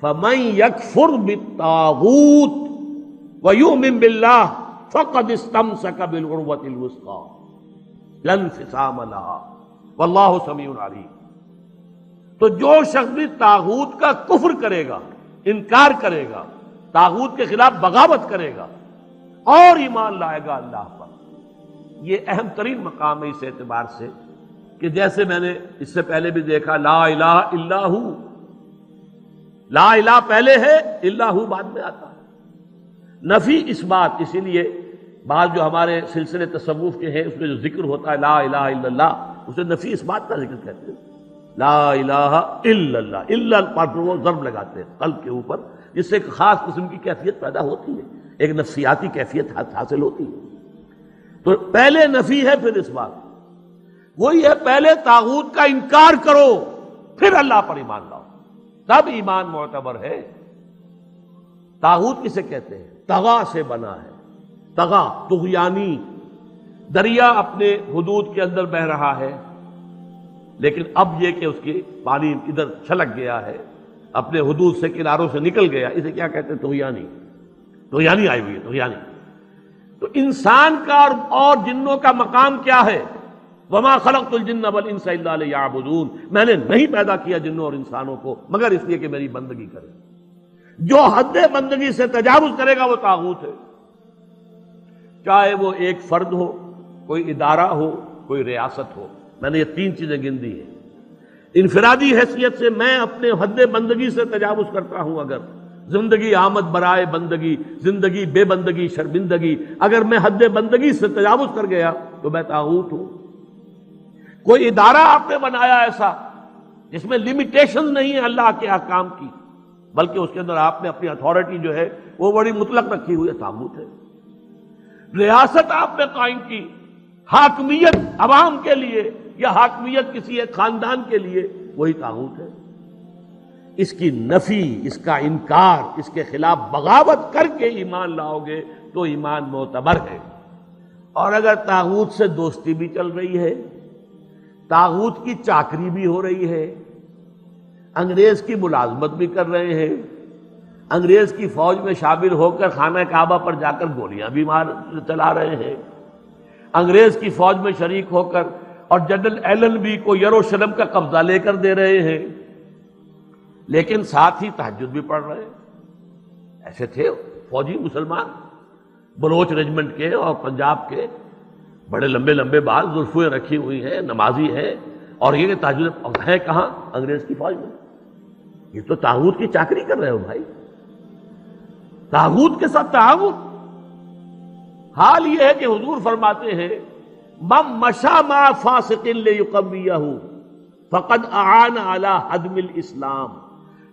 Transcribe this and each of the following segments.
فَمَن يَكْفُرْ بِالطَّاغُوتِ وَيُؤْمِن بِاللَّهِ فَقَدِ اسْتَمْسَكَ بِالْعُرْوَةِ الْوُثْقَىٰ لَا انفصام لَهَا وَاللَّهُ سَمِيعٌ عَلِيمٌ۔ تو جو شخص بھی طاغوت کا کفر کرے گا، انکار کرے گا، طاغوت کے خلاف بغاوت کرے گا اور ایمان لائے گا اللہ پر، یہ اہم ترین مقام ہے اس اعتبار سے کہ جیسے میں نے اس سے پہلے بھی دیکھا لا الہ الا ہو، لا الہ پہلے ہے، الا ہو بعد میں آتا ہے، نفی اس بات۔ اسی لیے بعض جو ہمارے سلسلے تصوف کے ہیں اس میں جو ذکر ہوتا ہے لا الہ الا اللہ، اسے نفی اس بات کا ذکر کہتے ہیں، لا الہ الا اللہ، الا پر وہ ضرب لگاتے ہیں قلب کے اوپر، جس سے ایک خاص قسم کی کیفیت پیدا ہوتی ہے، ایک نفسیاتی کیفیت حاصل ہوتی ہے۔ تو پہلے نفی ہے پھر اس بات، وہی ہے پہلے طاغوت کا انکار کرو پھر اللہ پر ایمان لاؤ، تب ایمان معتبر ہے۔ طاغوت کسے کہتے ہیں؟ طغا سے بنا ہے، طغا طغیانی، دریا اپنے حدود کے اندر بہ رہا ہے لیکن اب یہ کہ اس کی پانی ادھر چھلک گیا ہے، اپنے حدود سے کناروں سے نکل گیا، اسے کیا کہتے ہیں؟ طغیانی، طغیانی آئی ہوئی ہے، طغیانی۔ تو انسان کا اور جنوں کا مقام کیا ہے؟ وما خلقت الجن والانس الا لیعبدون، میں نے نہیں پیدا کیا جنوں اور انسانوں کو مگر اس لیے کہ میری بندگی کریں۔ جو حد بندگی سے تجاوز کرے گا وہ طاغوت ہے، چاہے وہ ایک فرد ہو، کوئی ادارہ ہو، کوئی ریاست ہو۔ میں نے یہ تین چیزیں گن دی ہیں۔ انفرادی حیثیت سے میں اپنے حد بندگی سے تجاوز کرتا ہوں، اگر زندگی آمد برائے بندگی، زندگی بے بندگی شرمندگی، اگر میں حد بندگی سے تجاوز کر گیا تو میں طاغوت ہوں۔ کوئی ادارہ آپ نے بنایا ایسا جس میں لمیٹیشن نہیں ہے اللہ کے احکام کی، بلکہ اس کے اندر آپ نے اپنی اتھارٹی جو ہے وہ بڑی مطلق رکھی ہوئی ہے، طاغوت ہے۔ ریاست آپ نے قائم کی، حاکمیت عوام کے لیے یا حاکمیت کسی ایک خاندان کے لیے، وہی طاغوت ہے۔ اس کی نفی، اس کا انکار، اس کے خلاف بغاوت کر کے ایمان لاؤ گے تو ایمان معتبر ہے۔ اور اگر طاغوت سے دوستی بھی چل رہی ہے، طاغوت کی چاکری بھی ہو رہی ہے، انگریز کی ملازمت بھی کر رہے ہیں، انگریز کی فوج میں شامل ہو کر خانہ کعبہ پر جا کر گولیاں بھی چلا رہے ہیں، انگریز کی فوج میں شریک ہو کر اور جنرل ایلن بی کو یروشلم کا قبضہ لے کر دے رہے ہیں، لیکن ساتھ ہی تہجد بھی پڑھ رہے ہیں۔ ایسے تھے فوجی مسلمان بلوچ ریجمنٹ کے اور پنجاب کے، بڑے لمبے لمبے بال، زلفیں رکھی ہوئی ہیں، نمازی ہیں، اور یہ کہ تہجد ہے کہاں؟ انگریز کی فوج میں۔ یہ تو طاغوت کی چاکری کر رہے ہو بھائی، طاغوت کے ساتھ تعاون۔ حال یہ ہے کہ حضور فرماتے ہیں من مشى مع فاسق ليقويه فقد اعان على هدم الاسلام،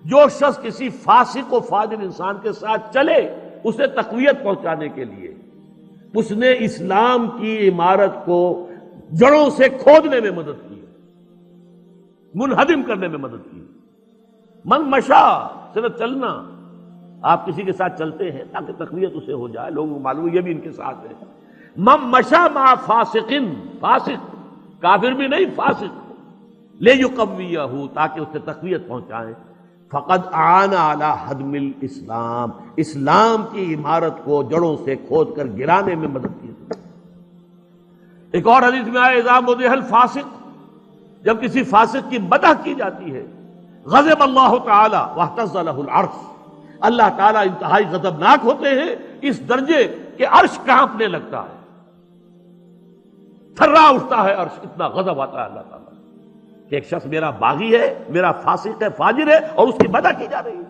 جو شخص کسی فاسق و فاجر انسان کے ساتھ چلے اسے تقویت پہنچانے کے لیے، اس نے اسلام کی عمارت کو جڑوں سے کھودنے میں مدد کی، منہدم کرنے میں مدد کی۔ من مشا صرف چلنا، آپ کسی کے ساتھ چلتے ہیں تاکہ تقویت اسے ہو جائے، لوگوں کو معلوم یہ بھی ان کے ساتھ ہے۔ من مشا مع فاسق، فاسق کافر بھی نہیں، فاسق، لیقویہ، تاکہ اسے تقویت پہنچائیں۔ فقد اعان علی ہدم الاسلام، اسلام کی عمارت کو جڑوں سے کھود کر گرانے میں مدد کی۔ ایک اور حدیث میں آیا اذا مدح الفاسق، جب کسی فاسق کی مدح کی جاتی ہے، غضب اللہ تعالی واہتز لہ العرش، اللہ تعالیٰ انتہائی غضبناک ہوتے ہیں اس درجے کہ عرش کانپنے لگتا ہے، تھرا اٹھتا ہے عرش، اتنا غضب آتا ہے اللہ تعالیٰ کہ ایک شخص میرا باغی ہے، میرا فاسق ہے، فاجر ہے، اور اس کی مدح کی جا رہی ہے۔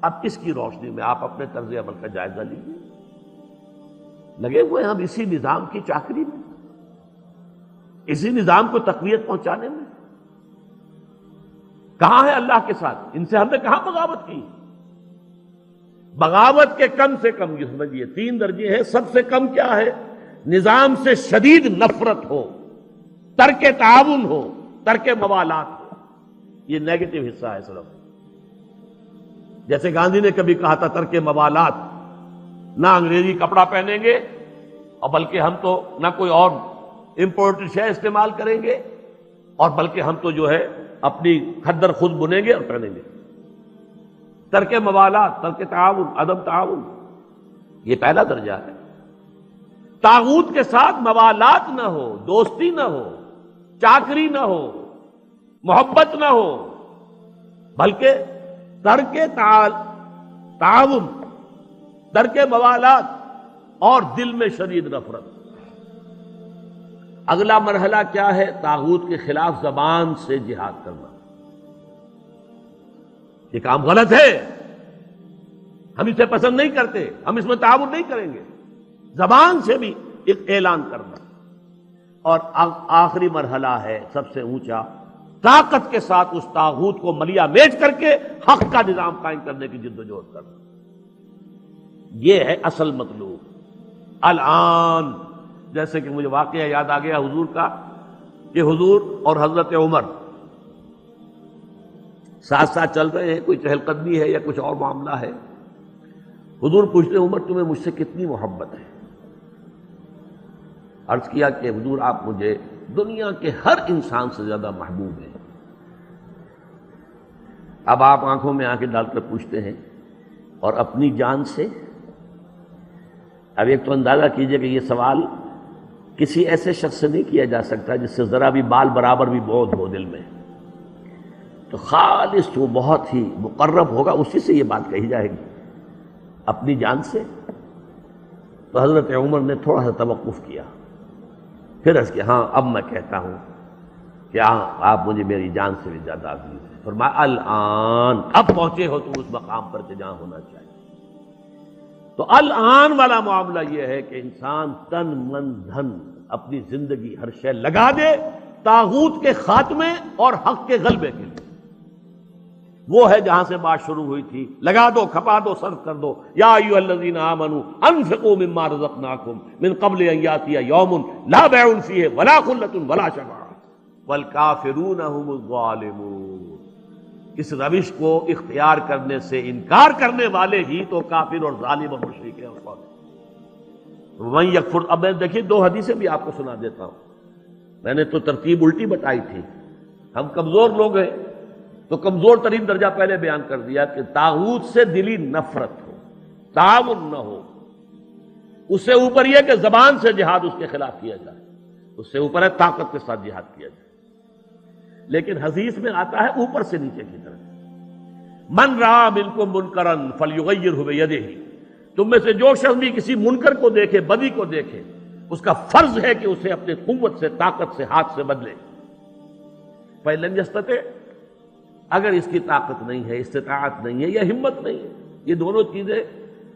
اب اس کی روشنی میں آپ اپنے طرز عمل کا جائزہ لیجیے۔ لگے ہوئے ہم اسی نظام کی چاکری میں، اسی نظام کو تقویت پہنچانے میں۔ کہاں ہے اللہ کے ساتھ؟ ان سے ہم نے کہاں بغاوت کی؟ بغاوت کے کم سے کم یہ سمجھیے 3 درجے ہیں۔ سب سے کم کیا ہے؟ نظام سے شدید نفرت ہو، ترک تعاون ہو، ترک موالات ہو، یہ نیگیٹو حصہ ہے صرف۔ جیسے گاندھی نے کبھی کہا تھا ترک موالات، نہ انگریزی کپڑا پہنیں گے اور بلکہ ہم تو نہ کوئی اور امپورٹڈ شے استعمال کریں گے، اور بلکہ ہم تو جو ہے اپنی کھدر خود بنیں گے اور پہنیں گے۔ ترک موالات، ترک تعاون، عدم تعاون، یہ پہلا درجہ ہے۔ طاغوت کے ساتھ موالات نہ ہو، دوستی نہ ہو، چاکری نہ ہو، محبت نہ ہو، بلکہ ترک تعاون، ترک موالات اور دل میں شدید نفرت۔ اگلا مرحلہ کیا ہے؟ طاغوت کے خلاف زبان سے جہاد کرنا۔ یہ کام غلط ہے، ہم اسے پسند نہیں کرتے، ہم اس میں تعاون نہیں کریں گے، زبان سے بھی ایک اعلان کرنا۔ اور آخری مرحلہ ہے سب سے اونچا، طاقت کے ساتھ اس طاغوت کو ملیا میٹ کر کے حق کا نظام قائم کرنے کی جدوجہد کرنا۔ یہ ہے اصل مطلوب۔ الآن جیسے کہ مجھے واقعہ یاد آ گیا حضور کا، کہ حضور اور حضرت عمر ساتھ ساتھ چل رہے ہیں، کوئی چہل قدمی ہے یا کچھ اور معاملہ ہے۔ حضور پوچھتے ہیں عمر تمہیں مجھ سے کتنی محبت ہے؟ عرض کیا کہ حضور آپ مجھے دنیا کے ہر انسان سے زیادہ محبوب ہیں۔ اب آپ آنکھوں میں آنکھیں ڈال کر پوچھتے ہیں اور اپنی جان سے؟ اب ایک تو اندازہ کیجئے کہ یہ سوال کسی ایسے شخص سے نہیں کیا جا سکتا جس سے ذرا بھی بال برابر بھی بودھ ہو دل میں، تو خالص وہ بہت ہی مقرب ہوگا، اسی سے یہ بات کہی جائے گی۔ اپنی جان سے؟ تو حضرت عمر نے تھوڑا سا توقف کیا، پھر عرض کیا ہاں اب میں کہتا ہوں کہ ہاں آپ مجھے میری جان سے بھی زیادہ عزیز ہیں۔ فرمایا الآن، اب پہنچے ہو تم اس مقام پر کہ جہاں ہونا چاہیے۔ تو الآن والا معاملہ یہ ہے کہ انسان تن من دھن اپنی زندگی ہر شے لگا دے طاغوت کے خاتمے اور حق کے غلبے کے لیے۔ وہ ہے جہاں سے بات شروع ہوئی تھی، لگا دو، کھپا دو، صرف کر دو۔ یا ایھا الذین آمنوا انفقوا مما رزقناکم من قبل ان یاتی یوم لا بیع فیہ ولا خلۃ ولا شفاعۃ والکافرون هم الظالمون۔ اس روش کو اختیار کرنے سے انکار کرنے والے ہی تو کافر اور ظالم اور مشرک ہیں۔ وَمَن یکفر، اب میں دیکھیے دو حدیثیں بھی آپ کو سنا دیتا ہوں، میں نے تو ترتیب الٹی بتائی تھی، ہم کمزور لوگ ہیں تو کمزور ترین درجہ پہلے بیان کر دیا کہ طاغوت سے دلی نفرت ہو، تعاون نہ ہو۔ اس سے اوپر یہ کہ زبان سے جہاد اس کے خلاف کیا جائے، اس سے اوپر ہے طاقت کے ساتھ جہاد کیا جائے۔ لیکن حدیث میں آتا ہے اوپر سے نیچے کی طرف، من رأى منکم منکرا فلیغیرہ بیدہ، تم میں سے جو شخص بھی کسی منکر کو دیکھے، بدی کو دیکھے، اس کا فرض ہے کہ اسے اپنے قوت سے، طاقت سے، ہاتھ سے بدلے۔ فَإِن لَمْ يَسْتَطِعْ، اگر اس کی طاقت نہیں ہے، استطاعت نہیں ہے یا ہمت نہیں ہے، یہ دونوں چیزیں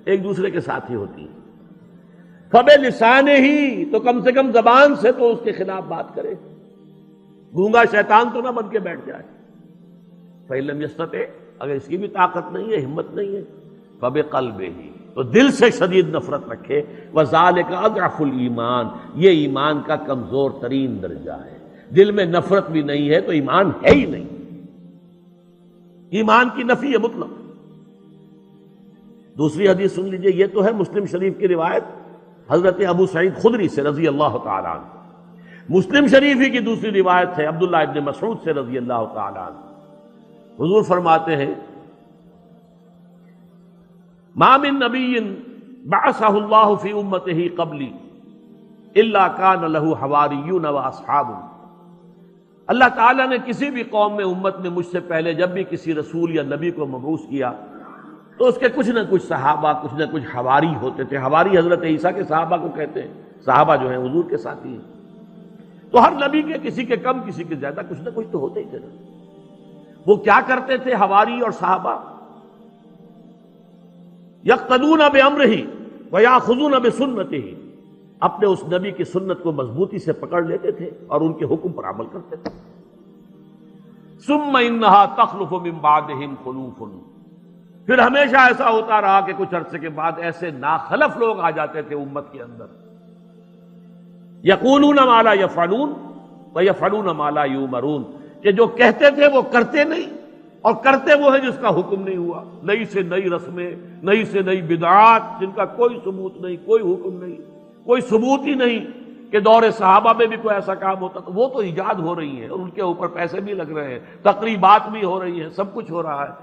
ایک دوسرے کے ساتھ ہی ہوتی ہیں، فَبِلِسَانِهِ، تو کم سے کم زبان سے تو اس کے خلاف بات کرے، گونگا شیطان تو نہ بن کے بیٹھ جائے۔ فَإِن لَمْ يَسْتَطِعْ، اگر اس کی بھی طاقت نہیں ہے، ہمت نہیں ہے، فَبِقَلْبِهِ، تو دل سے شدید نفرت رکھے، وَذَلِكَ أَضْعَفُ الْإِيمَانِ، یہ ایمان کا کمزور ترین درجہ ہے۔ دل میں نفرت بھی نہیں ہے تو ایمان ہے ہی نہیں، ایمان کی نفی ہے مطلق۔ دوسری حدیث سن لیجئے، یہ تو ہے مسلم شریف کی روایت حضرت ابو سعید خدری سے رضی اللہ تعالی عنہ۔ مسلم شریف ہی کی دوسری روایت ہے عبداللہ ابن مسعود سے رضی اللہ تعالی عنہ۔ حضور فرماتے ہیں ما من نبی بعثہ اللہ فی امتہ قبلی الا کان لہ حواریون و اصحاب، اللہ تعالیٰ نے کسی بھی قوم میں، امت میں مجھ سے پہلے جب بھی کسی رسول یا نبی کو مبعوث کیا تو اس کے کچھ نہ کچھ صحابہ، کچھ نہ کچھ حواری ہوتے تھے۔ حواری حضرت عیسیٰ کے صحابہ کو کہتے ہیں، صحابہ جو ہیں حضور کے ساتھی ہیں۔ تو ہر نبی کے کسی کے کم کسی کے زیادہ کچھ نہ کچھ تو ہوتے ہی تھے۔ وہ کیا کرتے تھے حواری اور صحابہ؟ یقتدون بامرہ ویاخذون بسنتہ، اپنے اس نبی کی سنت کو مضبوطی سے پکڑ لیتے تھے اور ان کے حکم پر عمل کرتے تھے۔ ثم انہا تخلف من بعدہم خلوف، پھر ہمیشہ ایسا ہوتا رہا کہ کچھ عرصے کے بعد ایسے ناخلف لوگ آ جاتے تھے امت کے اندر، یقولون ما لا یفعلون ویفعلون ما لا یؤمرون، کہ جو کہتے تھے وہ کرتے نہیں اور کرتے وہ ہیں جس کا حکم نہیں ہوا۔ نئی سے نئی رسمیں، نئی سے نئی بدعات جن کا کوئی ثبوت نہیں، کوئی حکم نہیں، کوئی ثبوت ہی نہیں کہ دور صحابہ میں بھی کوئی ایسا کام ہوتا، تو وہ تو ایجاد ہو رہی ہیں اور ان کے اوپر پیسے بھی لگ رہے ہیں، تقریبات بھی ہو رہی ہیں، سب کچھ ہو رہا ہے،